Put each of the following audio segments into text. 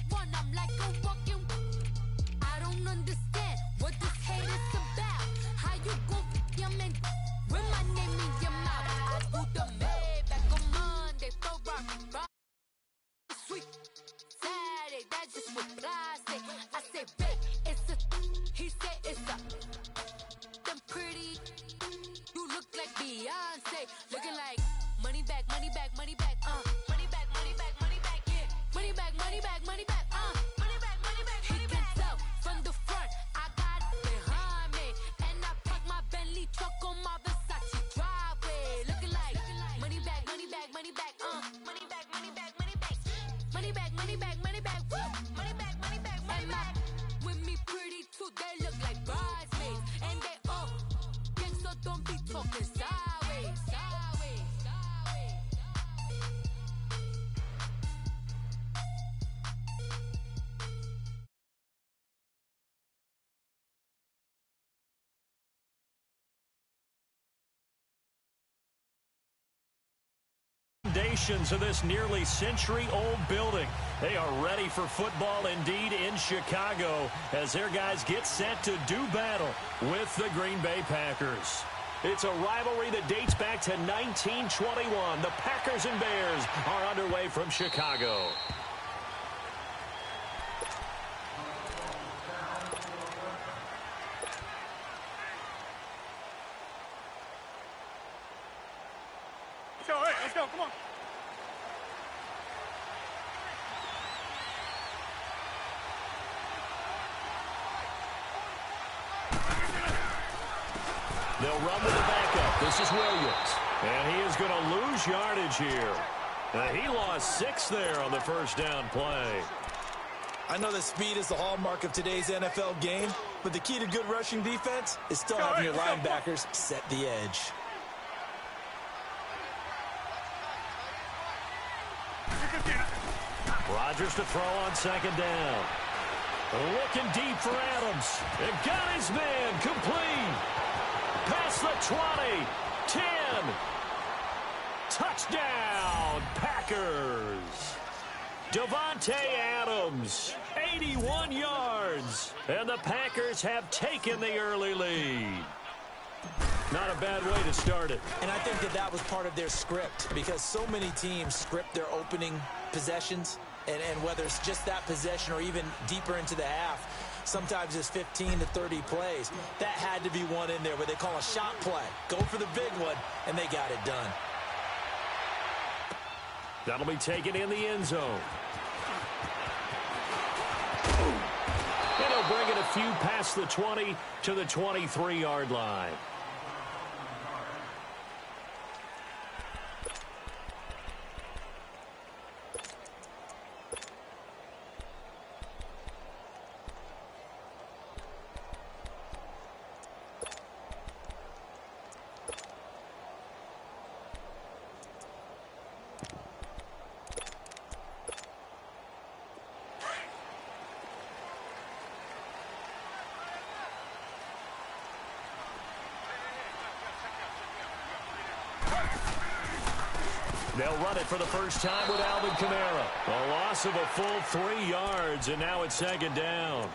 one. I'm like a walking. I don't understand what this hate is about. How you gon' your man with my name in your mouth? I do the Maybach on Monday, Ferrari, sweet Saturday. That's just what I say. I say, babe, it's a. He said it's a. Them pretty. You look like Beyonce, looking like money back, money back, money back, money back, money back, money back, yeah, money back, money back, money back, money back, money back, money back. He can tell from the front, I got it behind me, and I park my Bentley truck on my Versace driveway, looking like money back, money back, money back, money back, money back, money back, money back, money back, money back, woo, money back, money back, money back. With me pretty too, they look like bridesmaids, and they all. So don't be talking sideways, sideways, sideways. Foundations of this nearly century-old building. They are ready for football indeed in Chicago as their guys get set to do battle with the Green Bay Packers. It's a rivalry that dates back to 1921. The Packers and Bears are underway from Chicago. Let's go, come on. They'll run to the backup. This is Williams. And he is going to lose yardage here. He lost 6 there on the first down play. I know that speed is the hallmark of today's NFL game, but the key to good rushing defense is still having your linebackers set the edge. Rodgers to throw on second down. Looking deep for Adams. It got his man complete. Past the 20. 10. Touchdown, Packers. Davante Adams, 81 yards. And the Packers have taken the early lead. Not a bad way to start it. And I think that was part of their script because so many teams script their opening possessions. And whether it's just that possession or even deeper into the half, sometimes it's 15 to 30 plays. That had to be one in there where they call a shot play. Go for the big one, and they got it done. That'll be taken in the end zone. And he'll bring it a few past the 20 to the 23-yard line. They'll run it for the first time with Alvin Kamara. A loss of a full 3 yards, and now it's second down.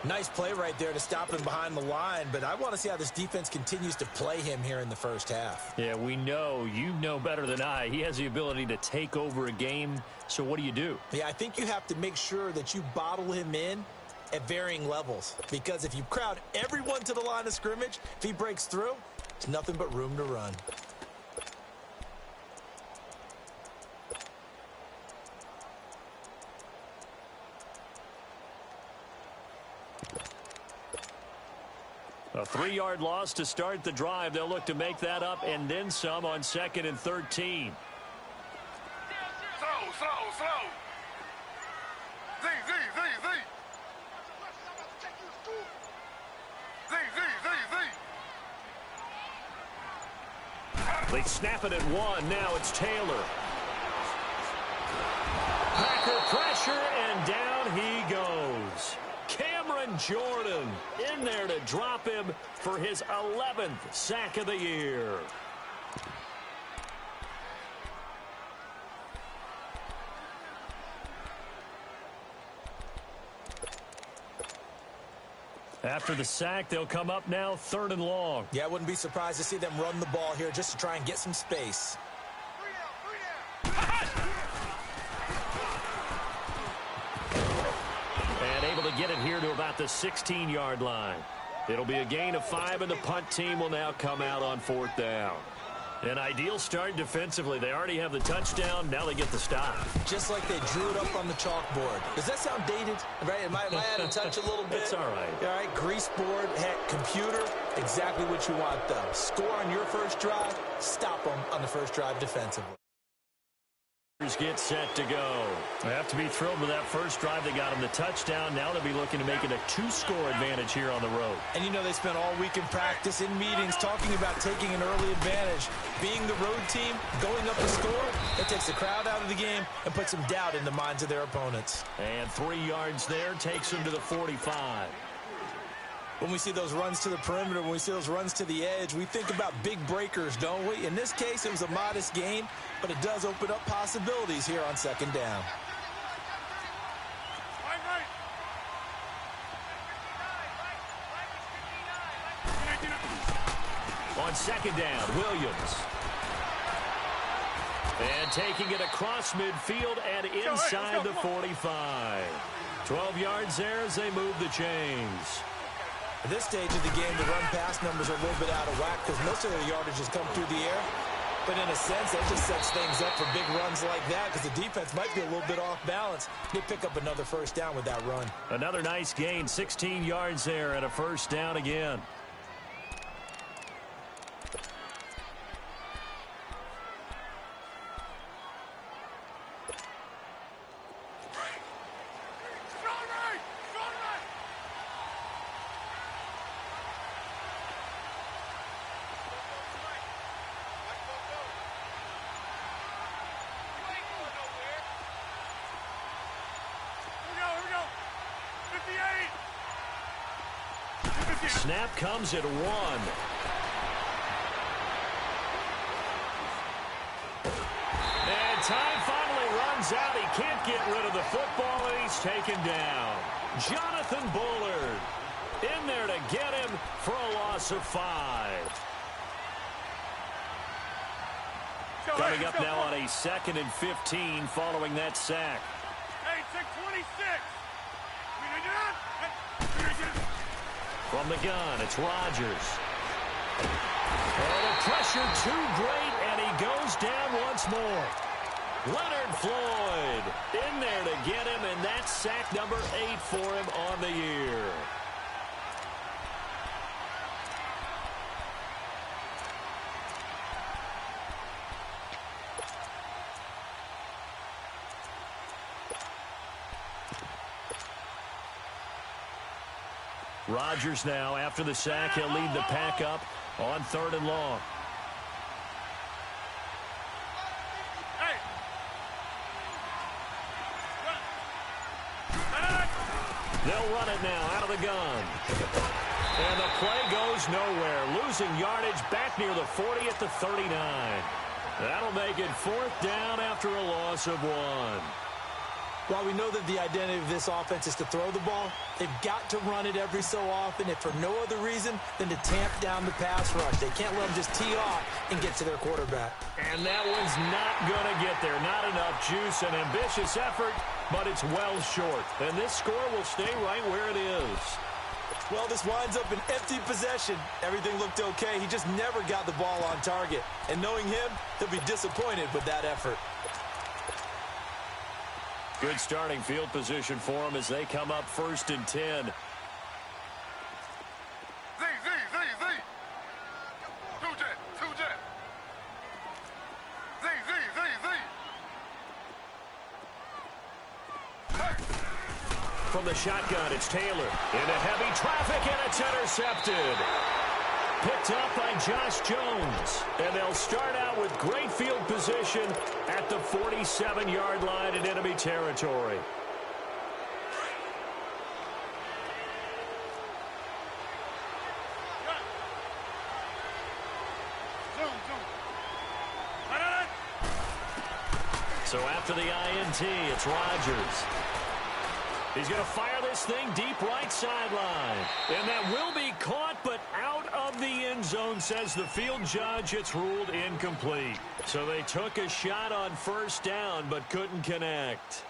Nice play right there to stop him behind the line, but I want to see how this defense continues to play him here in the first half. Yeah, we know. You know better than I. He has the ability to take over a game, so what do? Yeah, I think you have to make sure that you bottle him in at varying levels, because if you crowd everyone to the line of scrimmage, if he breaks through, it's nothing but room to run. A 3-yard loss to start the drive. They'll look to make that up and then some on 2nd and 13. Slow. Z. They snap it at 1. Now it's Taylor. Packer pressure, and down he goes. Cameron Jordan in there to drop him for his 11th sack of the year. After the sack, they'll come up now 3rd and long. Yeah, I wouldn't be surprised to see them run the ball here just to try and get some space. And able to get it here to about the 16-yard line. It'll be a gain of 5, and the punt team will now come out on 4th down. An ideal start defensively. They already have the touchdown. Now they get the stop. Just like they drew it up on the chalkboard. Does that sound dated? Right? Am I out of touch a little bit? It's all right. All right, grease board, heck, computer, exactly what you want, though. Score on your first drive, stop them on the first drive defensively. Get set to go. They have to be thrilled with that first drive. They got them the touchdown. Now they'll be looking to make it a 2-score advantage here on the road. And you know they spent all week in practice, in meetings, talking about taking an early advantage. Being the road team, going up to score, that takes the crowd out of the game and puts some doubt in the minds of their opponents. And 3 yards there takes them to the 45. When we see those runs to the perimeter, when we see those runs to the edge, we think about big breakers, don't we? In this case, it was a modest gain, but it does open up possibilities here on 2nd down. On 2nd down, Williams. And taking it across midfield and inside the 45. 12 yards there as they move the chains. At this stage of the game, the run-pass numbers are a little bit out of whack because most of their yardage has come through the air. But in a sense, that just sets things up for big runs like that because the defense might be a little bit off balance. They pick up another first down with that run. Another nice gain, 16 yards there and a first down again. Snap comes at 1. And time finally runs out. He can't get rid of the football, and he's taken down. Jonathan Bullard in there to get him for a loss of 5. Coming up now on a 2nd and 15 following that sack. Hey, 626. From the gun, it's Rodgers. And the pressure too great, and he goes down once more. Leonard Floyd in there to get him, and that's sack number 8 for him on the year. Rodgers now, after the sack, he'll lead the pack up on 3rd and long. Hey. They'll run it now out of the gun. And the play goes nowhere. Losing yardage back near the 40 at the 39. That'll make it 4th down after a loss of 1. While we know that the identity of this offense is to throw the ball, they've got to run it every so often, if for no other reason than to tamp down the pass rush. They can't let them just tee off and get to their quarterback. And that one's not going to get there. Not enough juice. An ambitious effort, but it's well short. And this score will stay right where it is. Well, this winds up an empty possession. Everything looked okay. He just never got the ball on target. And knowing him, he'll be disappointed with that effort. Good starting field position for them as they come up 1st and 10. Z. Two jet. Z. Hey. From the shotgun, it's Taylor. Into heavy traffic, and it's intercepted. Picked up by Josh Jones. And they'll start out with great field position at the 47-yard line in enemy territory. So after the INT, it's Rodgers. He's going to fire this thing deep right sideline. And that will be caught, but out of the end zone, says the field judge. It's ruled incomplete. So they took a shot on first down, but couldn't connect.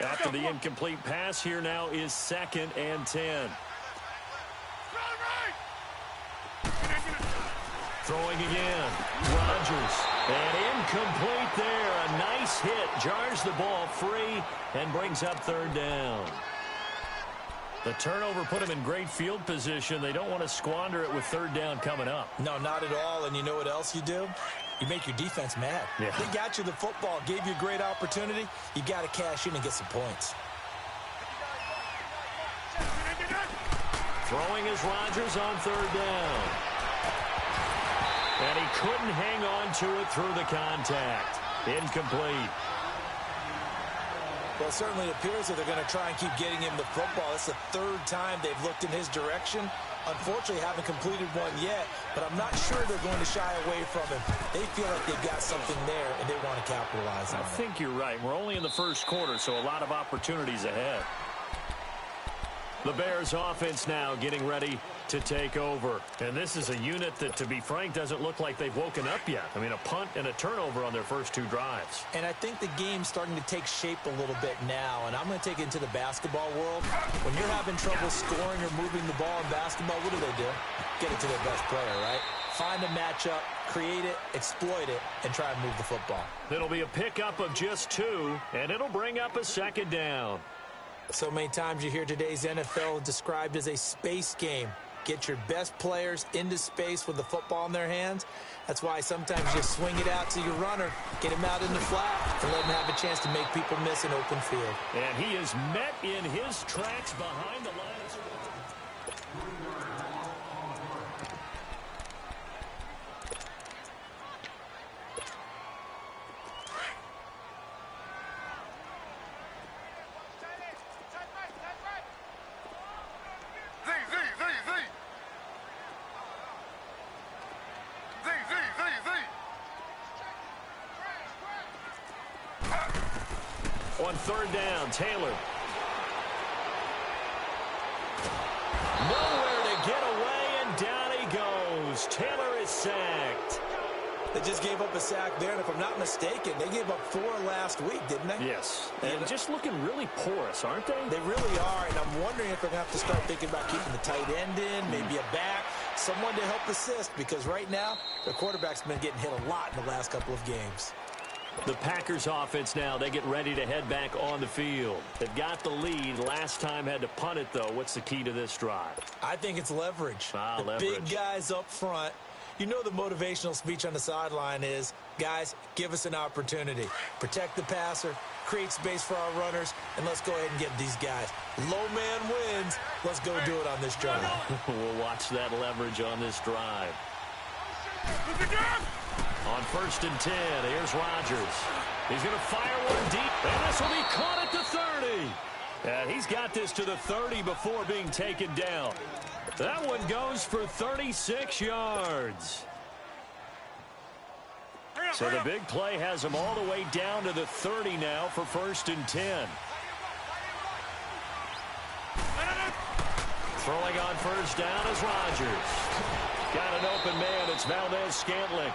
After the incomplete pass, here now is 2nd and 10. Throwing again. Rodgers. And incomplete there. A nice hit. Jars the ball free and brings up 3rd down. The turnover put him in great field position. They don't want to squander it with 3rd down coming up. No, not at all. And you know what else you do? You make your defense mad. Yeah. They got you the football, gave you a great opportunity. You got to cash in and get some points. Throwing is Rodgers on 3rd down. And he couldn't hang on to it through the contact. Incomplete. Well, it certainly appears that they're going to try and keep getting him the football. It's the 3rd time they've looked in his direction. Unfortunately, haven't completed one yet, but I'm not sure they're going to shy away from him. They feel like they've got something there, and they want to capitalize on it. I think you're right. We're only in the 1st quarter, so a lot of opportunities ahead. The Bears offense now getting ready to take over. And this is a unit that, to be frank, doesn't look like they've woken up yet. I mean, a punt and a turnover on their first 2 drives. And I think the game's starting to take shape a little bit now. And I'm going to take it into the basketball world. When you're having trouble scoring or moving the ball in basketball, what do? Get it to their best player, right? Find a matchup, create it, exploit it, and try and move the football. It'll be a pickup of just 2, and it'll bring up a 2nd down. So many times you hear today's NFL described as a space game. Get your best players into space with the football in their hands. That's why sometimes you swing it out to your runner, get him out in the flat, and let him have a chance to make people miss an open field. And he is met in his tracks behind the line. On 3rd down, Taylor. Nowhere to get away, and down he goes. Taylor is sacked. They just gave up a sack there, and if I'm not mistaken, they gave up 4 last week, didn't they? Yes, and just looking really porous, aren't they? They really are, and I'm wondering if they're going to have to start thinking about keeping the tight end in, maybe a back, someone to help assist, because right now, the quarterback's been getting hit a lot in the last couple of games. The Packers offense now, they get ready to head back on the field. They've got the lead. Last time had to punt it, though. What's the key to this drive? I think it's leverage. Leverage. Big guys up front. You know the motivational speech on the sideline is, guys, give us an opportunity. Protect the passer, create space for our runners, and let's go ahead and get these guys. Low man wins. Let's go do it on this drive. We'll watch that leverage on this drive. On 1st and 10, here's Rodgers. He's going to fire one deep, and this will be caught at the 30. And he's got this to the 30 before being taken down. That one goes for 36 yards. So the big play has him all the way down to the 30 now for 1st and 10. Throwing on 1st down is Rodgers. Got an open man. It's Valdez-Scantling.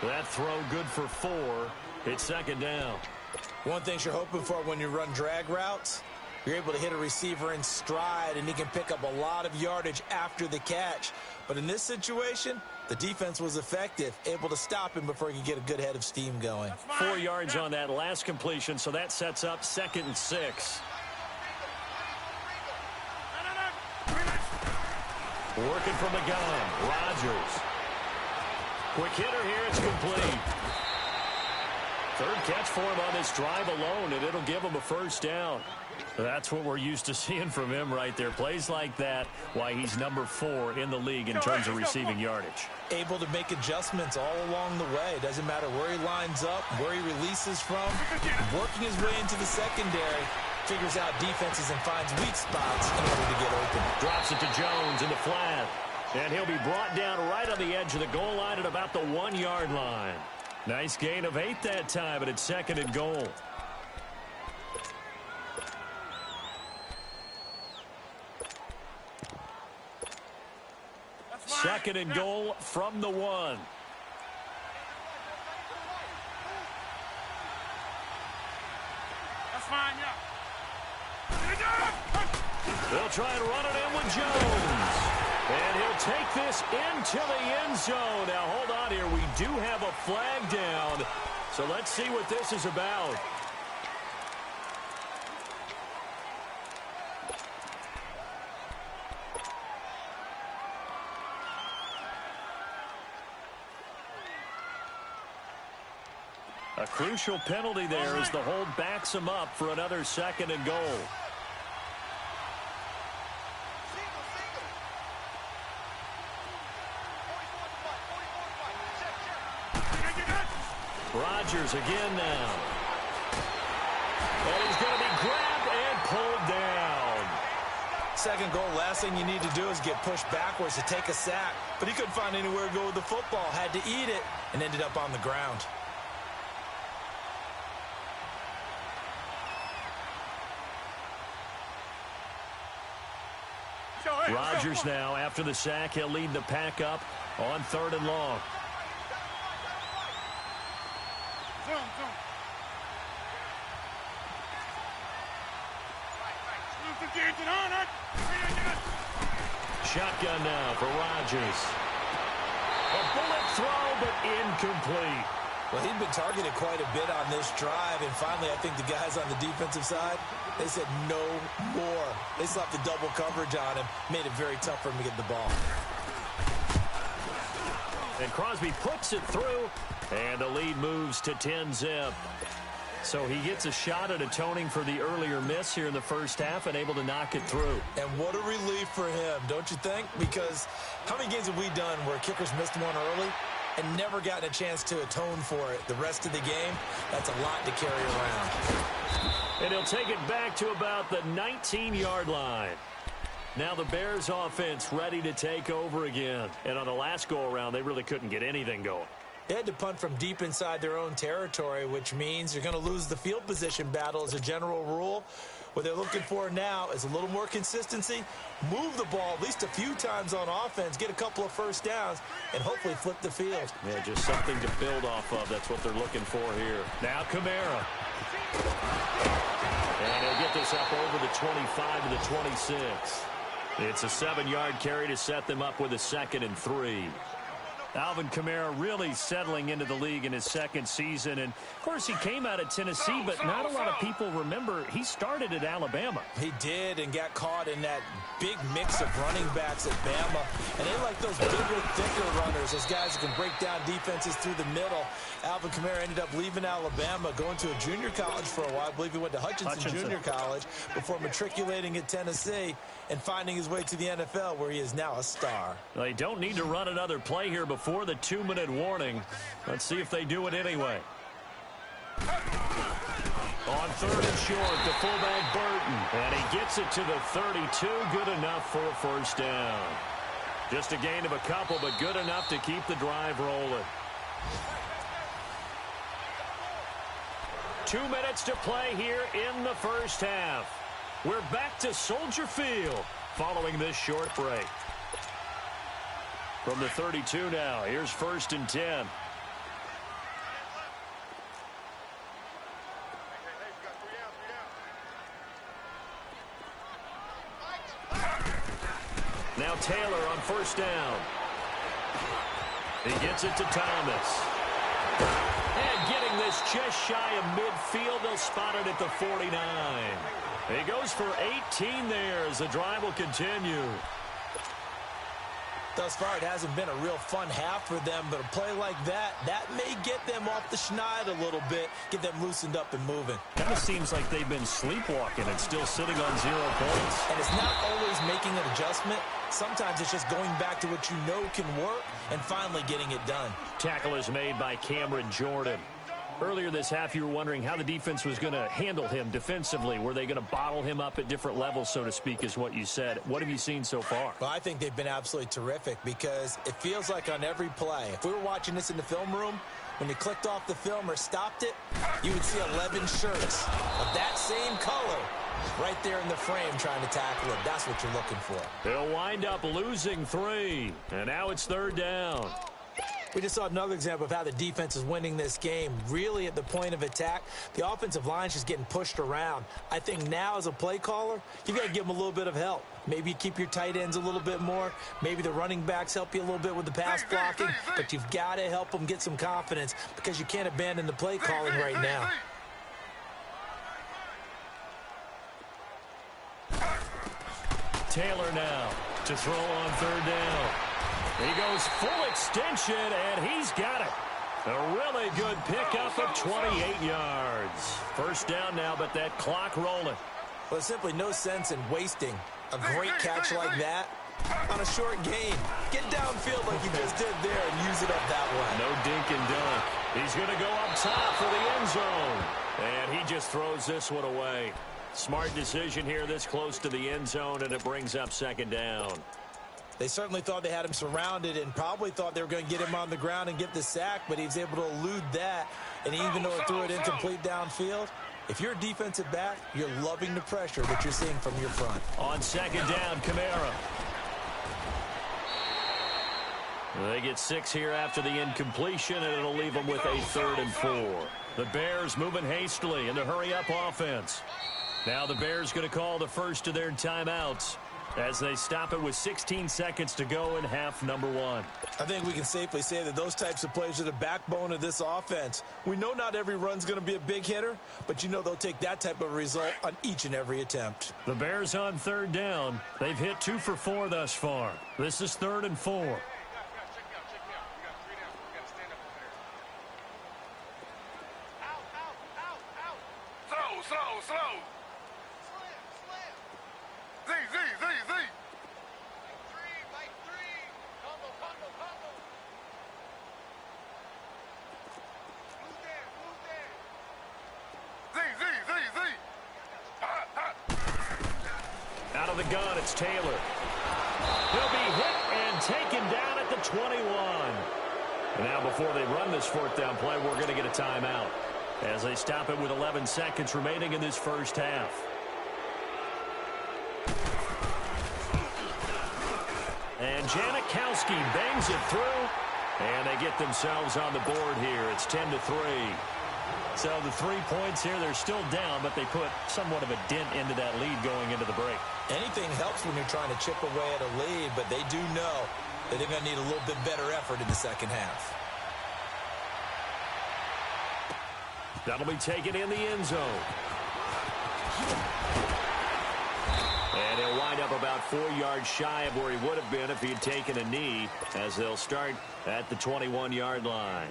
That throw good for 4. It's 2nd down. One thing you're hoping for when you run drag routes, you're able to hit a receiver in stride, and he can pick up a lot of yardage after the catch. But in this situation, the defense was effective, able to stop him before he could get a good head of steam going. 4 yards on that last completion, so that sets up 2nd and 6. Working from the gun, Rodgers. Quick hitter here, it's complete. 3rd catch for him on this drive alone, and it'll give him a 1st down. That's what we're used to seeing from him right there. Plays like that, why he's number 4 in the league in terms of receiving yardage. Able to make adjustments all along the way. Doesn't matter where he lines up, where he releases from. Working his way into the secondary, figures out defenses and finds weak spots in order to get open. Drops it to Jones in the flat. And he'll be brought down right on the edge of the goal line at about the 1-yard line. Nice gain of 8 that time, but it's 2nd and goal. second and goal from the 1. That's fine, yeah. They'll try and run it in with Jones. And he'll take this into the end zone. Now, hold on here. We do have a flag down. So let's see what this is about. A crucial penalty there as the hold backs him up for another second and goal. Rodgers again now. And he's going to be grabbed and pulled down. Second goal, last thing you need to do is get pushed backwards to take a sack. But he couldn't find anywhere to go with the football. Had to eat it and ended up on the ground. Rodgers now, after the sack, he'll lead the pack up on 3rd and long. Shotgun now for Rodgers. A bullet throw, but incomplete. Well, he'd been targeted quite a bit on this drive, and finally I think the guys on the defensive side, they said no more. They slapped the double coverage on him, made it very tough for him to get the ball. And Crosby puts it through, and the lead moves to 10-zip. So he gets a shot at atoning for the earlier miss here in the first half and able to knock it through. And what a relief for him, don't you think? Because how many games have we done where kickers missed one early and never gotten a chance to atone for it the rest of the game? That's a lot to carry around. And he'll take it back to about the 19-yard line. Now the Bears offense ready to take over again. And on the last go-around, they really couldn't get anything going. They had to punt from deep inside their own territory, which means you're going to lose the field position battle as a general rule. What they're looking for now is a little more consistency, move the ball at least a few times on offense, get a couple of first downs, and hopefully flip the field. Yeah, just something to build off of. That's what they're looking for here. Now Kamara. And he'll get this up over the 25 to the 26. It's a 7-yard carry to set them up with a 2nd and 3. Alvin Kamara really settling into the league in his second season. And, of course, he came out of Tennessee, but not a lot of people remember he started at Alabama. He did and got caught in that big mix of running backs at Bama. And they like those bigger, thicker runners, those guys who can break down defenses through the middle. Alvin Kamara ended up leaving Alabama, going to a junior college for a while. I believe he went to Hutchinson Junior College before matriculating at Tennessee and finding his way to the NFL, where he is now a star. They don't need to run another play here before the 2-minute warning. Let's see if they do it anyway. On 3rd and short, the fullback Burton. And he gets it to the 32. Good enough for a first down. Just a gain of a couple, but good enough to keep the drive rolling. 2 minutes to play here in the first half. We're back to Soldier Field following this short break. From the 32 now, here's 1st and 10. Now Taylor on 1st down. He gets it to Thomas. And getting this just shy of midfield, they'll spot it at the 49. He goes for 18 there as the drive will continue. Thus far, it hasn't been a real fun half for them, but a play like that may get them off the schneid a little bit, get them loosened up and moving. Kind of seems like they've been sleepwalking and still sitting on 0 points. And it's not always making an adjustment. Sometimes it's just going back to what you know can work and finally getting it done. Tackle is made by Cameron Jordan. Earlier this half, you were wondering how the defense was going to handle him defensively. Were they going to bottle him up at different levels, so to speak, is what you said. What have you seen so far? Well, I think they've been absolutely terrific because it feels like on every play, if we were watching this in the film room, when you clicked off the film or stopped it, you would see 11 shirts of that same color Right there in the frame trying to tackle him. That's what you're looking for. They'll wind up losing 3, and now it's 3rd down. We just saw another example of how the defense is winning this game. Really at the point of attack, the offensive line's just getting pushed around. I think now as a play caller, you got to give them a little bit of help. Maybe you keep your tight ends a little bit more. Maybe the running backs help you a little bit with the pass blocking. But you've got to help them get some confidence because you can't abandon the play calling right now. Taylor now to throw on 3rd down. He goes full extension, and he's got it. A really good pickup of 28 yards. 1st down now, but that clock rolling. Well, there's simply no sense in wasting a great catch like that on a short gain. Get downfield like you just did there and use it up that way. No dink and dunk. He's going to go up top for the end zone. And he just throws this one away. Smart decision here this close to the end zone, and it brings up 2nd down. They certainly thought they had him surrounded and probably thought they were going to get him on the ground and get the sack, but he was able to elude that. And even though it threw it incomplete downfield, if you're a defensive back, you're loving the pressure that you're seeing from your front. On 2nd down, Kamara. They get 6 here after the incompletion, and it'll leave them with a 3rd and 4. The Bears moving hastily in the hurry-up offense. Now the Bears going to call the first of their timeouts as they stop it with 16 seconds to go in half number 1. I think we can safely say that those types of plays are the backbone of this offense. We know not every run's going to be a big hitter, but you know they'll take that type of result on each and every attempt. The Bears on 3rd down. They've hit 2 for 4 thus far. This is 3rd and 4. Out of the gun, it's Taylor. He'll be hit and taken down at the 21. And now before they run this 4th down play, we're going to get a timeout as they stop it with 11 seconds remaining in this 1st half. And Janikowski bangs it through, and they get themselves on the board here. It's 10-3. So the 3 points here, they're still down, but they put somewhat of a dent into that lead going into the break. Anything helps when you're trying to chip away at a lead, but they do know that they're going to need a little bit better effort in the 2nd half. That'll be taken in the end zone. And he'll wind up about 4 yards shy of where he would have been if he had taken a knee, as they'll start at the 21-yard line.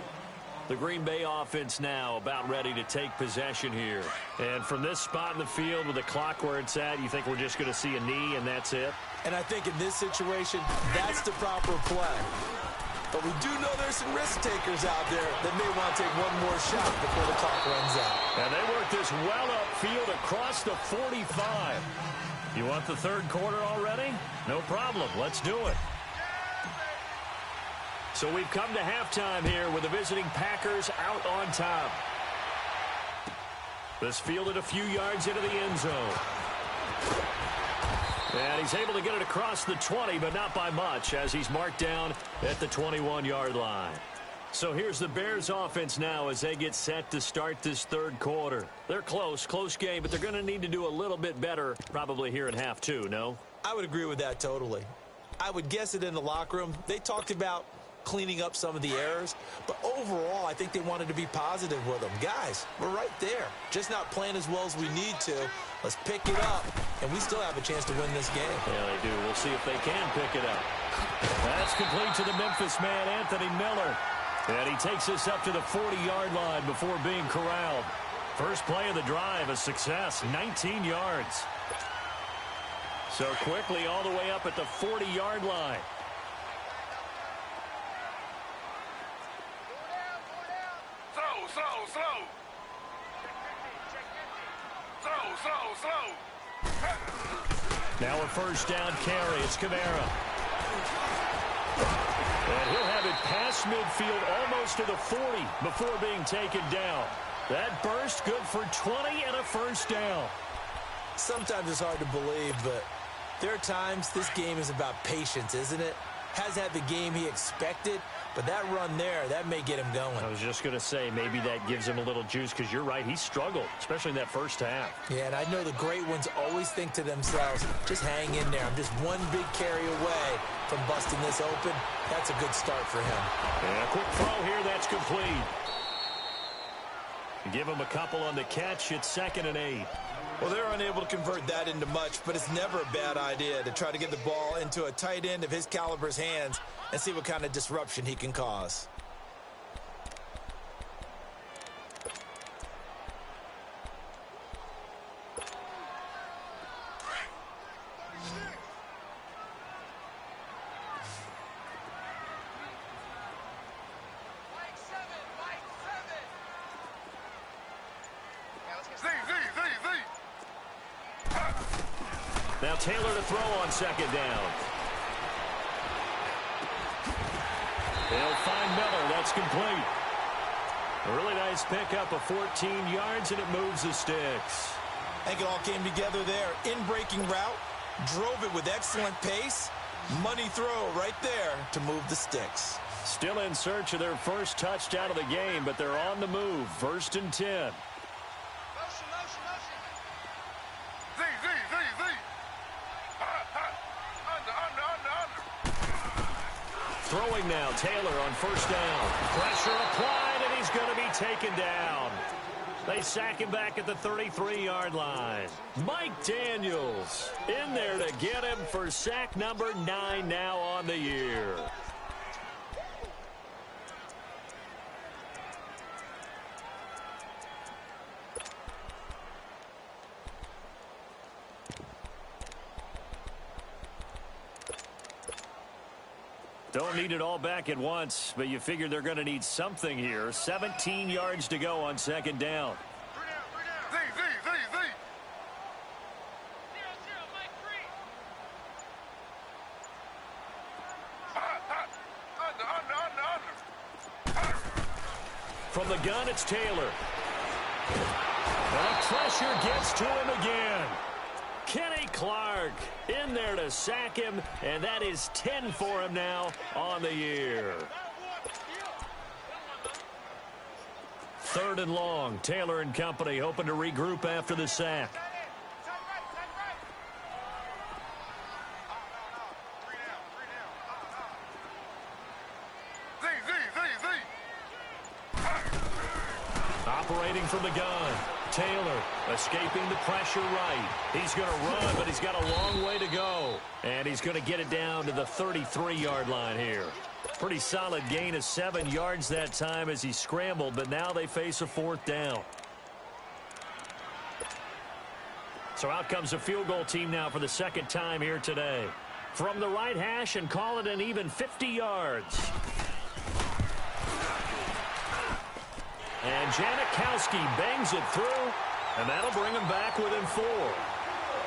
The Green Bay offense now about ready to take possession here. And from this spot in the field with the clock where it's at, you think we're just going to see a knee and that's it? And I think in this situation, that's the proper play. But we do know there's some risk takers out there that may want to take one more shot before the clock runs out. And they work this well upfield across the 45. You want the 3rd quarter already? No problem. Let's do it. So we've come to halftime here with the visiting Packers out on top. This fielded a few yards into the end zone. And he's able to get it across the 20, but not by much, as he's marked down at the 21-yard line. So here's the Bears offense now as they get set to start this 3rd quarter. They're close game, but they're going to need to do a little bit better probably here in half 2, no? I would agree with that totally. I would guess it in the locker room. They talked about cleaning up some of the errors, but overall I think they wanted to be positive with them. Guys, we're right there, just not playing as well as we need to. Let's pick it up, and we still have a chance to win this game. Yeah, they do. We'll see if they can pick it up. That's complete to the Memphis man, Anthony Miller. And he takes this up to the 40-yard line before being corralled. First play of the drive, a success, 19 yards. So quickly all the way up at the 40-yard line. Now a first down carry. It's Kamara. And he'll have it past midfield almost to the 40 before being taken down. That burst good for 20 and a first down. Sometimes it's hard to believe, but there are times this game is about patience, isn't it? Has had the game he expected, but that run there, that may get him going. I was just going to say, maybe that gives him a little juice, because you're right, he struggled, especially in that first half. Yeah, and I know the great ones always think to themselves, just hang in there. I'm just one big carry away from busting this open. That's a good start for him. And a quick throw here, that's complete. Give him a couple on the catch. It's 2nd and 8. Well, they're unable to convert that into much, but it's never a bad idea to try to get the ball into a tight end of his caliber's hands and see what kind of disruption he can cause. Now Taylor to throw on 2nd down. They'll find Miller. That's complete. A really nice pickup of 14 yards, and it moves the sticks. I think it all came together there. In-breaking route, drove it with excellent pace. Money throw right there to move the sticks. Still in search of their first touchdown of the game, but they're on the move. 1st and 10. Throwing now, Taylor on 1st down. Pressure applied, and he's going to be taken down. They sack him back at the 33-yard line. Mike Daniels in there to get him for sack number 9 now on the year. Don't need it all back at once, but you figure they're going to need something here. 17 yards to go on 2nd down. From the gun, it's Taylor. The pressure gets to him again. Kenny Clark in there to sack him, and that is 10 for him now on the year. 3rd and long. Taylor and company hoping to regroup after the sack. Operating from the gun. Taylor escaping the pressure right. He's going to run, but he's got a long way to go. And he's going to get it down to the 33-yard line here. Pretty solid gain of 7 yards that time as he scrambled, but now they face a 4th down. So out comes a field goal team now for the 2nd time here today. From the right hash, and call it an even 50 yards. And Janikowski bangs it through, and that'll bring him back within 4.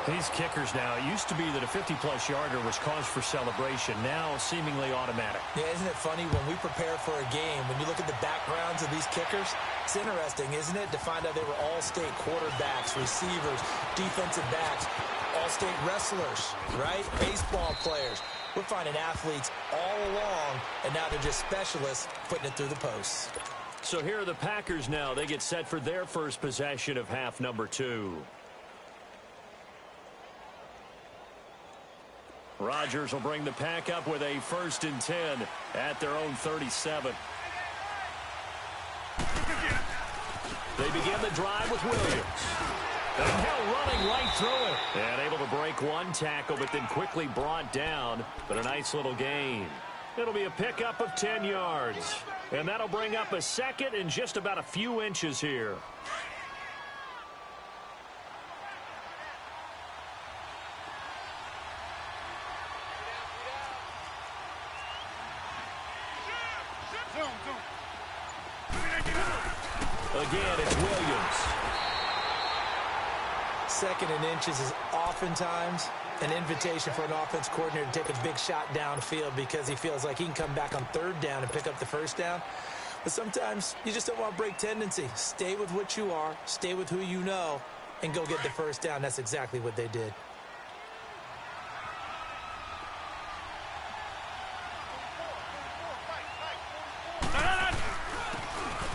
These kickers now, it used to be that a 50-plus yarder was cause for celebration. Now seemingly automatic. Yeah, isn't it funny when we prepare for a game, when you look at the backgrounds of these kickers, it's interesting, isn't it, to find out they were all-state quarterbacks, receivers, defensive backs, all-state wrestlers, right? Baseball players. We're finding athletes all along, and now they're just specialists putting it through the posts. So here are the Packers now. They get set for their first possession of half number 2. Rodgers will bring the pack up with a 1st and 10 at their own 37. They begin the drive with Williams. And Hill running right through it. And able to break one tackle, but then quickly brought down. But a nice little gain. It'll be a pickup of 10 yards. And that'll bring up a 2nd and just about a few inches here. Again, it's Williams. 2nd and inches is oftentimes an invitation for an offense coordinator to take a big shot downfield because he feels like he can come back on 3rd down and pick up the 1st down. But sometimes you just don't want to break tendency. Stay with what you are. Stay with who you know. and go get the first down. That's exactly what they did.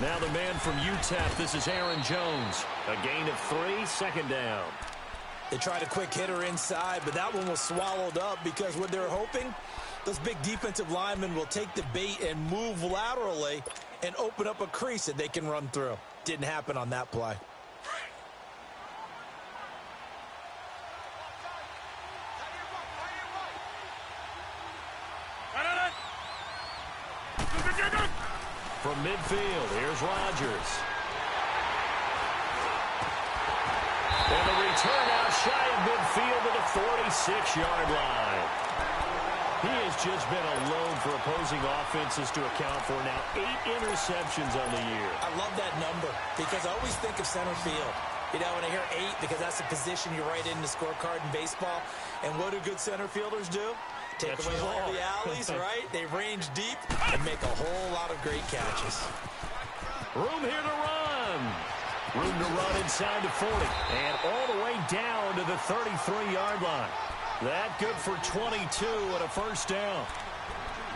Now the man from UTEP, this is Aaron Jones. A gain of 3, second down. They tried a quick hitter inside, but that one was swallowed up because what they're hoping, those big defensive linemen will take the bait and move laterally and open up a crease that they can run through. Didn't happen on that play. From midfield, here's Rodgers. And the return out shy of midfield to the 46-yard line. He has just been alone for opposing offenses to account for now 8 interceptions on the year. I love that number because I always think of center field. You know, when I hear 8, because that's the position you write in the scorecard in baseball. And what do good center fielders do? Take away all the alleys, right? They range deep and make a whole lot of great catches. Room here to run. Room to run inside the 40. And all the way down to the 33-yard line. That good for 22 and a first down.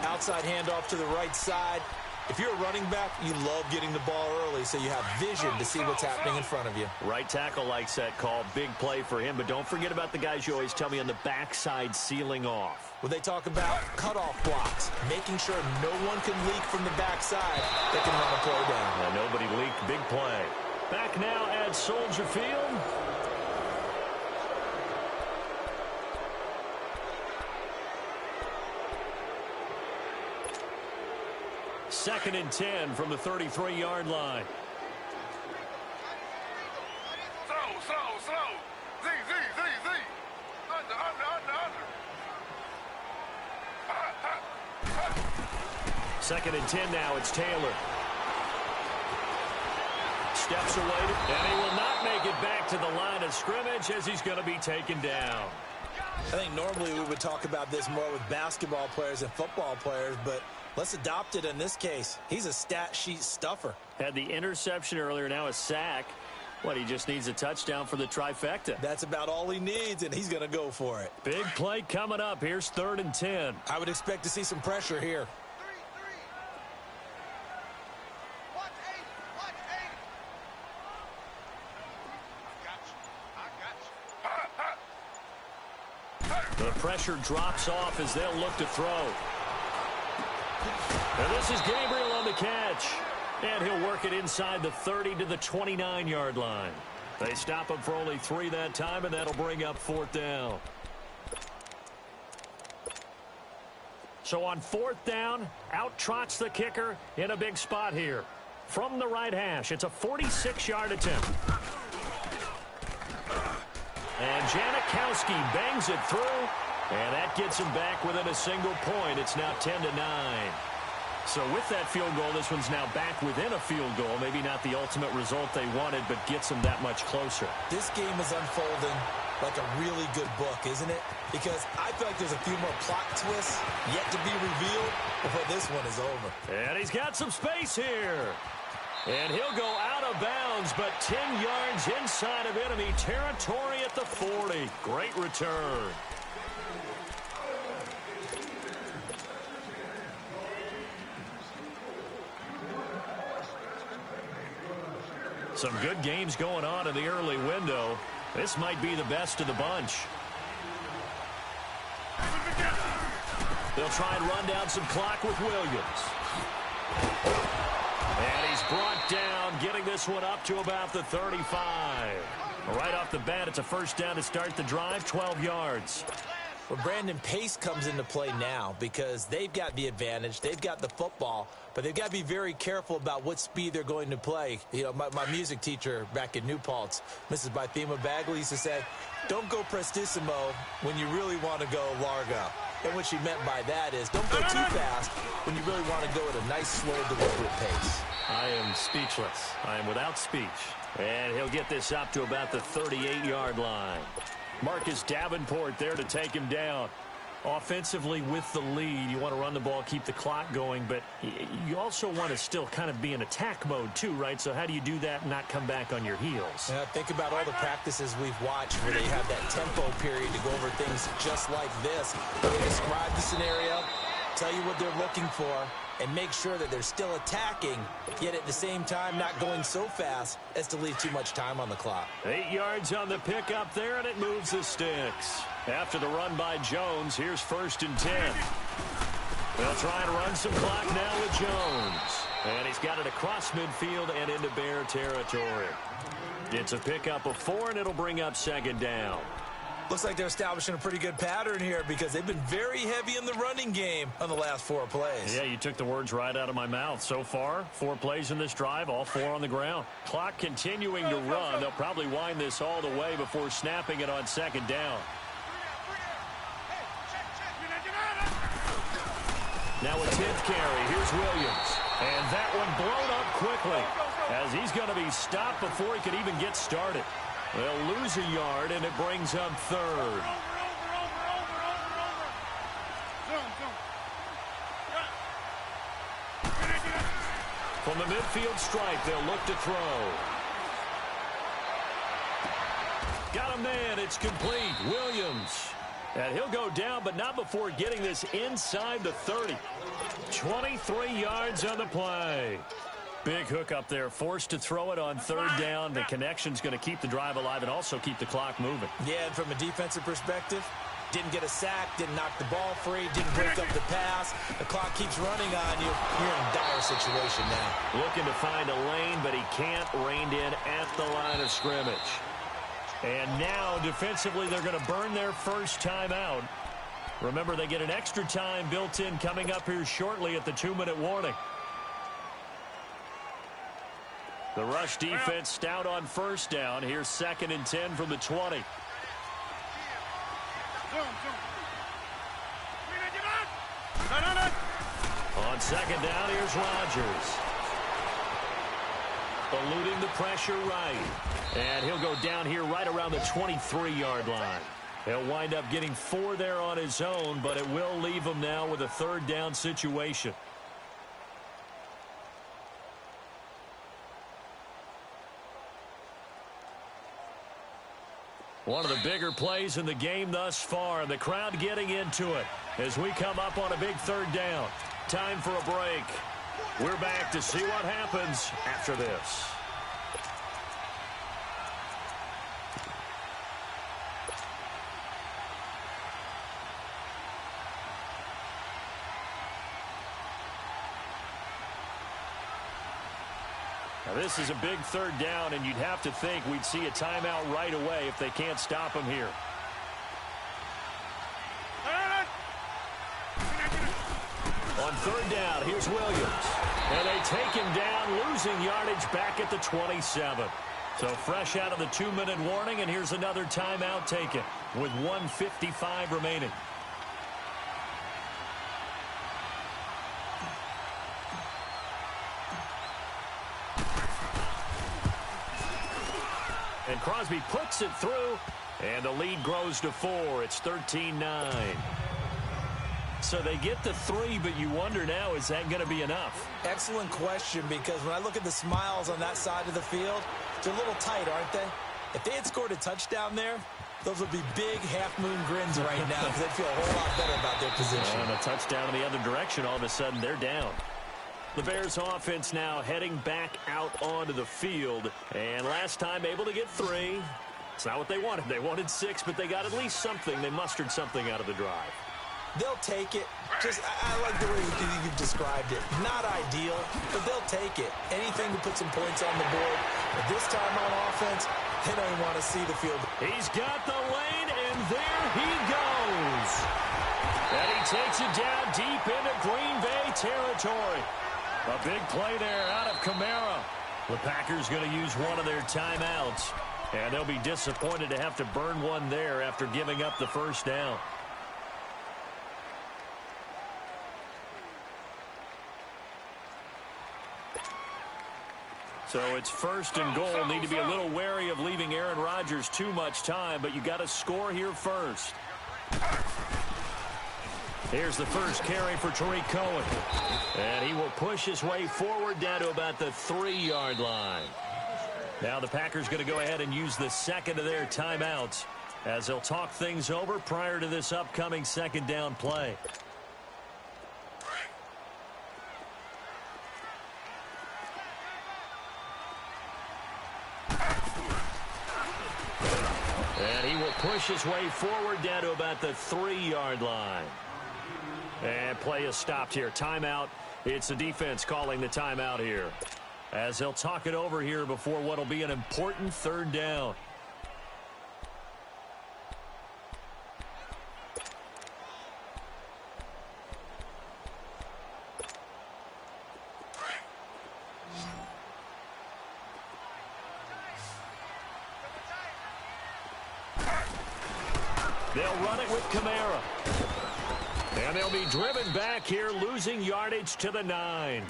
Outside handoff to the right side. If you're a running back, you love getting the ball early so you have vision to see what's happening in front of you. Right tackle likes that call. Big play for him. But don't forget about the guys you always tell me on the backside sealing off. Well, they talk about cutoff blocks, making sure no one can leak from the backside that can run a play down. And nobody leaked. Big play. Back now at Soldier Field. Second and 10 from the 33-yard line. Slow. Z. Under. Second and 10 now. It's Taylor. Steps away, and he will not make it back to the line of scrimmage as he's going to be taken down. I think normally we would talk about this more with basketball players and football players, but let's adopt it in this case. He's a stat sheet stuffer. Had the interception earlier, now a sack. What, he just needs a touchdown for the trifecta. That's about all he needs, and he's going to go for it. Big play coming up. Here's 3rd and 10. I would expect to see some pressure here. The pressure drops off as they'll look to throw. And this is Gabriel on the catch. And he'll work it inside the 30 to the 29-yard line. They stop him for only 3 that time, and that'll bring up 4th down. So on 4th down, out trots the kicker in a big spot here. From the right hash, it's a 46-yard attempt. And Janikowski bangs it through, and that gets him back within a single point. It's now 10-9. So with that field goal, this one's now back within a field goal. Maybe not the ultimate result they wanted, but gets them that much closer. This game is unfolding like a really good book, isn't it? Because I feel like there's a few more plot twists yet to be revealed before this one is over. And he's got some space here. And he'll go out of bounds, but 10 yards inside of enemy territory at the 40. Great return. Some good games going on in the early window. This might be the best of the bunch. They'll try and run down some clock with Williams. And he's brought down, getting this one up to about the 35. Right off the bat, it's a first down to start the drive, 12 yards. Well, Brandon, pace comes into play now because they've got the advantage. They've got the football, but they've got to be very careful about what speed they're going to play. You know, my music teacher back in New Paltz, Mrs. Bythema Bagley, used to say, don't go prestissimo when you really want to go largo. And what she meant by that is don't go too fast when you really want to go at a nice, slow, deliberate pace. I am speechless. I am without speech. And he'll get this up to about the 38-yard line. Marcus Davenport there to take him down. Offensively with the lead, you want to run the ball, keep the clock going, but you also want to still kind of be in attack mode too, right? So how do you do that and not come back on your heels? Yeah, think about all the practices we've watched where they have that tempo period to go over things just like this. They describe the scenario, tell you what they're looking for, and make sure that they're still attacking, yet at the same time not going so fast as to leave too much time on the clock. 8 yards on the pickup there, and it moves the sticks. After the run by Jones, here's 1st and 10. They'll try and run some clock now with Jones. And he's got it across midfield and into Bear territory. It's a pickup of 4, and it'll bring up 2nd down. Looks like they're establishing a pretty good pattern here because they've been very heavy in the running game on the last 4 plays. Yeah, you took the words right out of my mouth. So far, 4 plays in this drive, all 4 on the ground. Clock continuing to run. They'll probably wind this all the way before snapping it on 2nd down. Now a 10th carry. Here's Williams. And that one blown up quickly as he's going to be stopped before he could even get started. They'll lose a yard, and it brings up 3rd. From the midfield stripe, they'll look to throw. Got a man. It's complete. Williams. And he'll go down, but not before getting this inside the 30. 23 yards on the play. Big hook up there, forced to throw it on 3rd down. The connection's going to keep the drive alive and also keep the clock moving. Yeah, and from a defensive perspective, didn't get a sack, didn't knock the ball free, didn't break up the pass. The clock keeps running on you. You're in a dire situation now. Looking to find a lane, but he can't, reined in at the line of scrimmage. And now, defensively, they're going to burn their first timeout. Remember, they get an extra time built in coming up here shortly at the 2-minute warning. The rush defense stout on 1st down. Here's 2nd and 10 from the 20. On 2nd down, here's Rodgers. Eluding the pressure right. And he'll go down here right around the 23-yard line. He'll wind up getting 4 there on his own, but it will leave him now with a 3rd down situation. One of the bigger plays in the game thus far. The crowd getting into it as we come up on a big 3rd down. Time for a break. We're back to see what happens after this. Now, this is a big 3rd down, and you'd have to think we'd see a timeout right away if they can't stop him here. On 3rd down, here's Williams. And they take him down, losing yardage back at the 27. So fresh out of the 2-minute warning, and here's another timeout taken with 1:55 remaining. And Crosby puts it through, and the lead grows to 4. It's 13-9. So they get the 3, but you wonder now, is that going to be enough? Excellent question, because when I look at the smiles on that side of the field, they're a little tight, aren't they? If they had scored a touchdown there, those would be big half-moon grins right now because they'd feel a whole lot better about their position. And a touchdown in the other direction, all of a sudden they're down. The Bears offense now heading back out onto the field. And last time able to get 3. It's not what they wanted. They wanted 6, but they got at least something. They mustered something out of the drive. They'll take it. I like the way you've described it. Not ideal, but they'll take it. Anything to put some points on the board. But this time on offense, they don't even want to see the field. He's got the lane, and there he goes. And he takes it down deep into Green Bay territory. A big play there out of Kamara. The Packers going to use one of their timeouts. And they'll be disappointed to have to burn one there after giving up the first down. So it's 1st and goal. Need to be a little wary of leaving Aaron Rodgers too much time, but you got to score here first. Here's the first carry for Tariq Cohen. And he will push his way forward down to about the 3-yard line. Now the Packers going to go ahead and use the second of their timeouts as they'll talk things over prior to this upcoming second down play. And he will push his way forward down to about the 3-yard line. And play is stopped here. Timeout. It's the defense calling the timeout here, as they'll talk it over here before what will be an important third down. They'll run it with Kamara. And they'll be driven back here, losing yardage to the 9.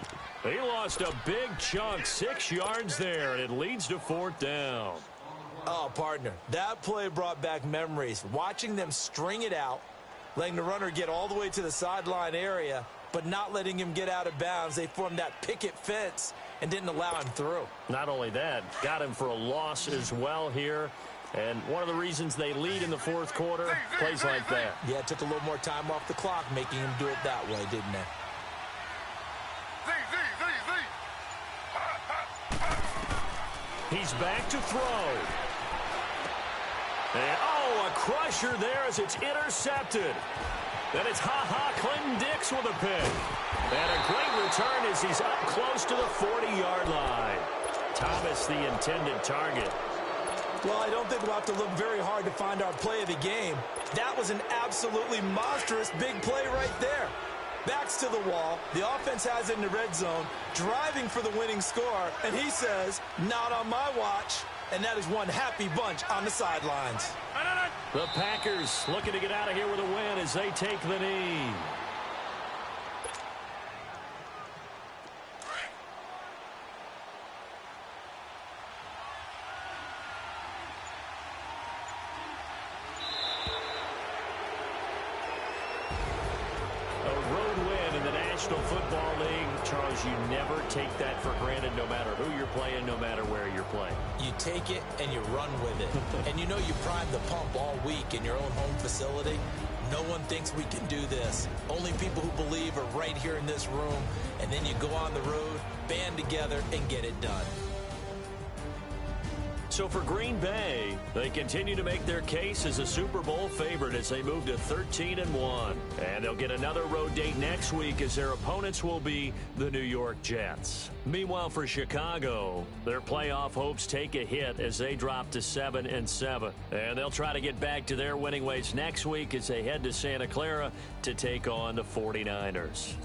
They lost a big chunk, 6 yards there, and it leads to 4th down. Oh, partner, that play brought back memories. Watching them string it out, letting the runner get all the way to the sideline area, but not letting him get out of bounds. They formed that picket fence and didn't allow him through. Not only that, got him for a loss as well here. And one of the reasons they lead in the 4th quarter, plays like that. Yeah, it took a little more time off the clock, making him do it that way, didn't it? He's back to throw. And, a crusher there as it's intercepted. Then it's Clinton Dix with a pick. And a great return as he's up close to the 40-yard line. Thomas, the intended target. Well, I don't think we'll have to look very hard to find our play of the game. That was an absolutely monstrous big play right there. Backs to the wall. The offense has it in the red zone, driving for the winning score. And he says, not on my watch. And that is one happy bunch on the sidelines. The Packers looking to get out of here with a win as they take the knee. Football League, Charles, you never take that for granted, no matter who you're playing, no matter where you're playing. You take it and you run with it. And you know you primed the pump all week in your own home facility. No one thinks we can do this. Only people who believe are right here in this room. And then you go on the road, band together, and get it done. So for Green Bay, they continue to make their case as a Super Bowl favorite as they move to 13-1. And they'll get another road date next week as their opponents will be the New York Jets. Meanwhile, for Chicago, their playoff hopes take a hit as they drop to 7-7. And they'll try to get back to their winning ways next week as they head to Santa Clara to take on the 49ers.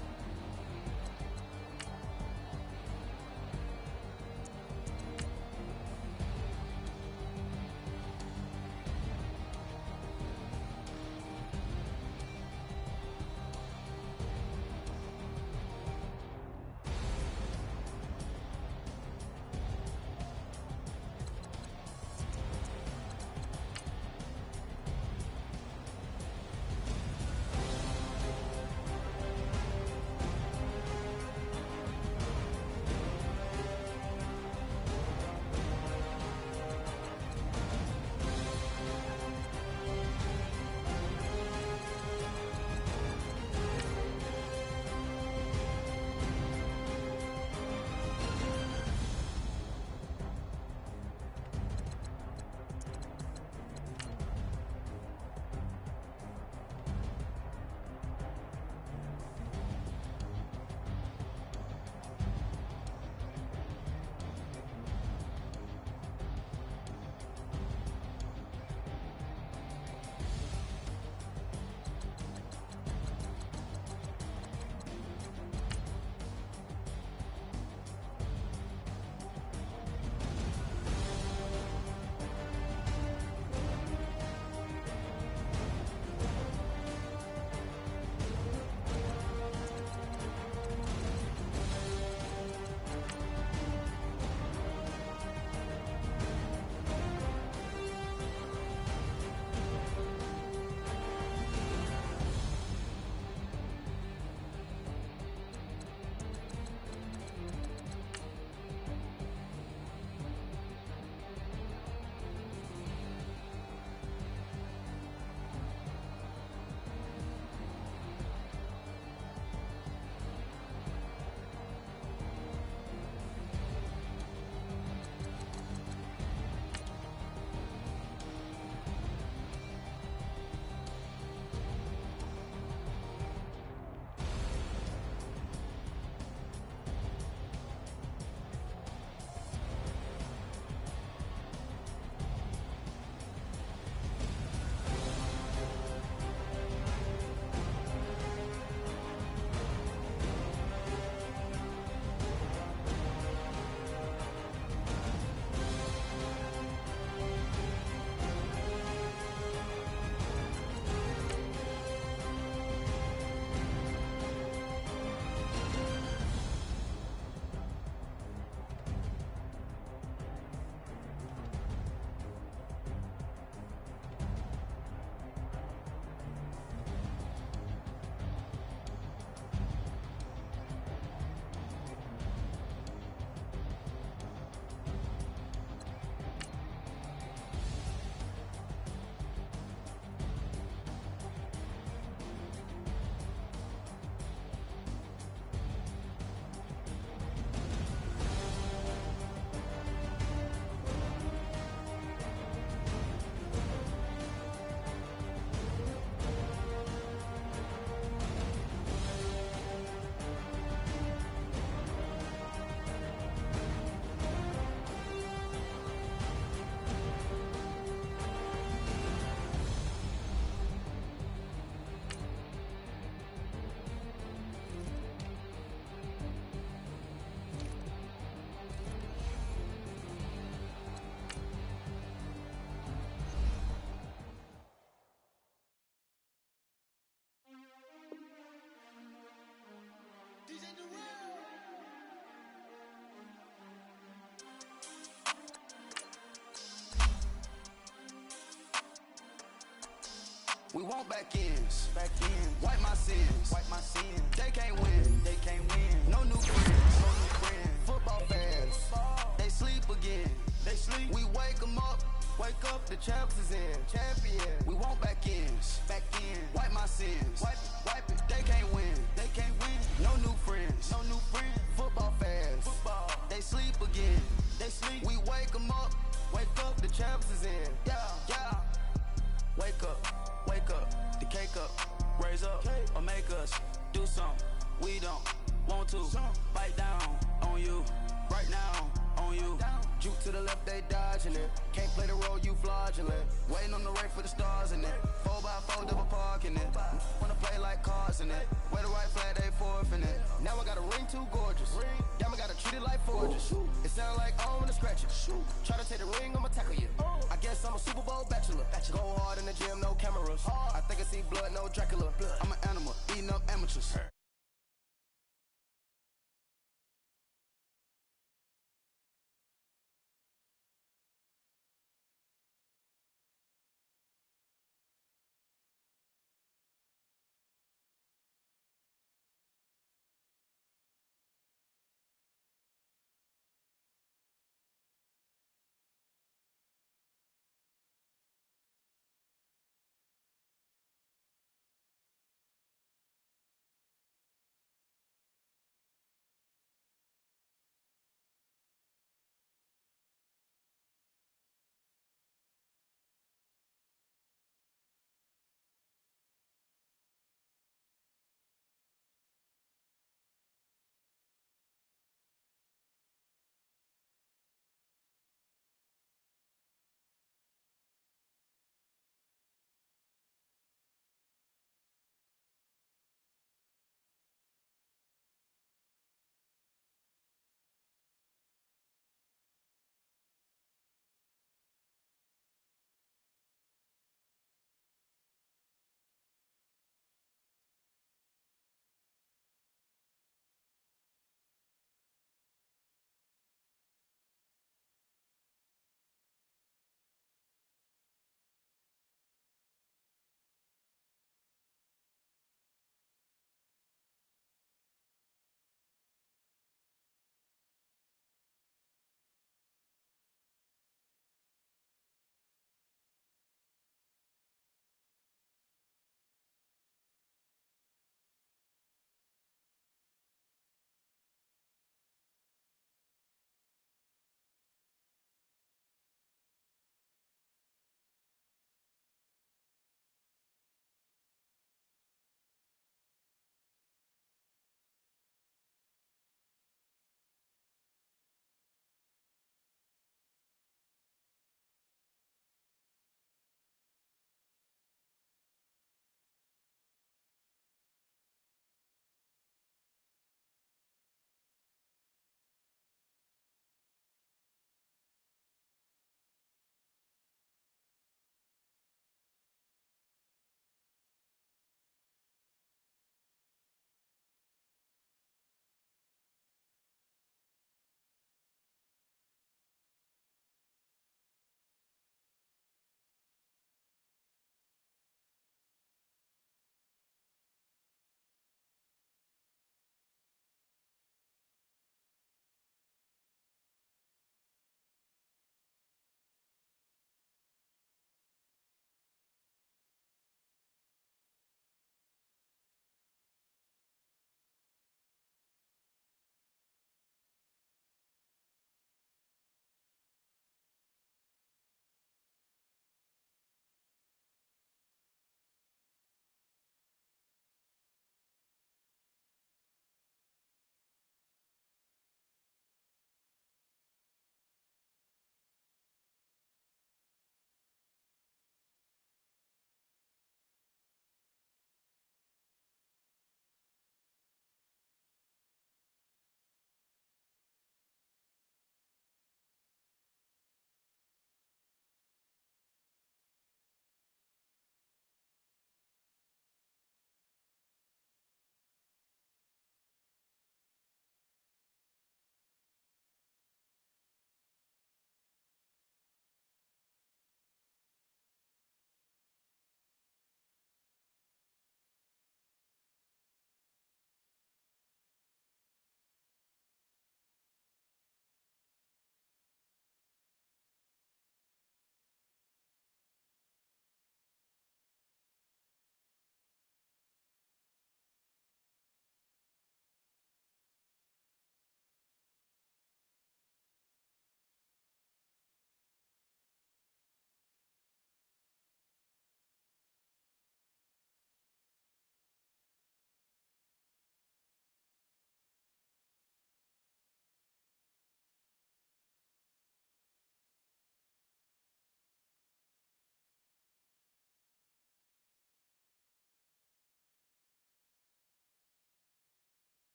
We want back ends. Wipe my sins. They can't win. No new friends. Football fans. They sleep again. We wake them up. Wake up, the champs is in. We want back ends. Wipe my sins. Wipe it. They can't win. No new friends. Football fans. They sleep again. We wake them up. Wake up, the champs is in. Yeah. Wake up, the cake up, raise up, or make us do something we don't want to. Bite down on you, right now on you. Juke to the left, they dodging it. Can't play the role, you fraudulent. Waiting on the right for the stars in it. 4x4 double parking it. Wanna play like cars in it. Wear the white flag, they forfeit it. Now I got a ring too gorgeous. Damn, I gotta treat it like forges. It sound like I wanna scratch it. Try to take the ring, I'ma tackle you. I guess I'm a Super Bowl bachelor. Go hard in the gym, no cameras. I think I see blood, no Dracula. I'm an animal, eating up amateurs.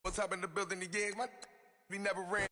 What's up in the building again? We never ran.